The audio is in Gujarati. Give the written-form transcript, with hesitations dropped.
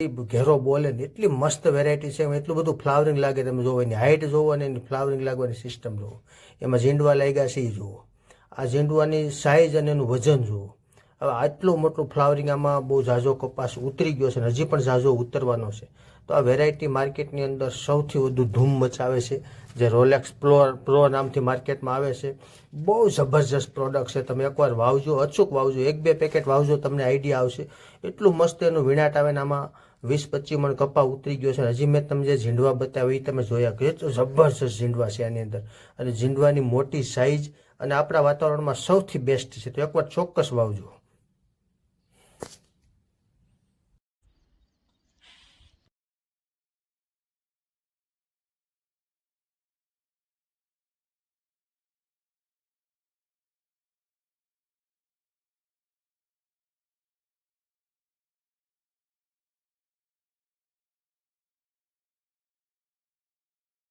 ઘેરો બોલે ને એટલી મસ્ત વેરાયટી છે, એટલું બધું ફ્લાવરિંગ લાગે. તમે જોવો એની હાઇટ જોવો અને એની ફ્લાવરિંગ લાગવાની સિસ્ટમ જોવો. એમાં ઝીંડવા લાગ્યા છે એ જુઓ. આ ઝીંડવાની સાઇઝ અને એનું વજન જુઓ. હવે આટલું મોટું ફ્લાવરિંગ આમાં બહુ ઝાઝો કપાસ ઉતરી ગયો છે અને હજી પણ ઝાઝો ઉતરવાનો છે. તો આ વેરાયટી માર્કેટની અંદર સૌથી વધુ ધૂમ મચાવે છે, જે રોલેક્સ પ્રો નામથી માર્કેટમાં આવે છે. બહુ જબરજસ્ત પ્રોડક્ટ છે. તમે એકવાર વાવજો, અચૂક વાવજો, 1-2 પેકેટ વાવજો, તમને આઈડિયા આવશે. એટલું મસ્ત એનું વીણાટ આવે ને આમાં 20-25 મણ કપા ઉતરી ગયો છે. હજી મેં તમને જે ઝીંડવા બતાવ્યા એ તમે જોયા કે જબરજસ્ત ઝીંડવા છે આની અંદર. અને ઝીંડવાની મોટી સાઇઝ અને આપણા વાતાવરણમાં સૌથી બેસ્ટ છે. તો એકવાર ચોક્કસ વાવજો.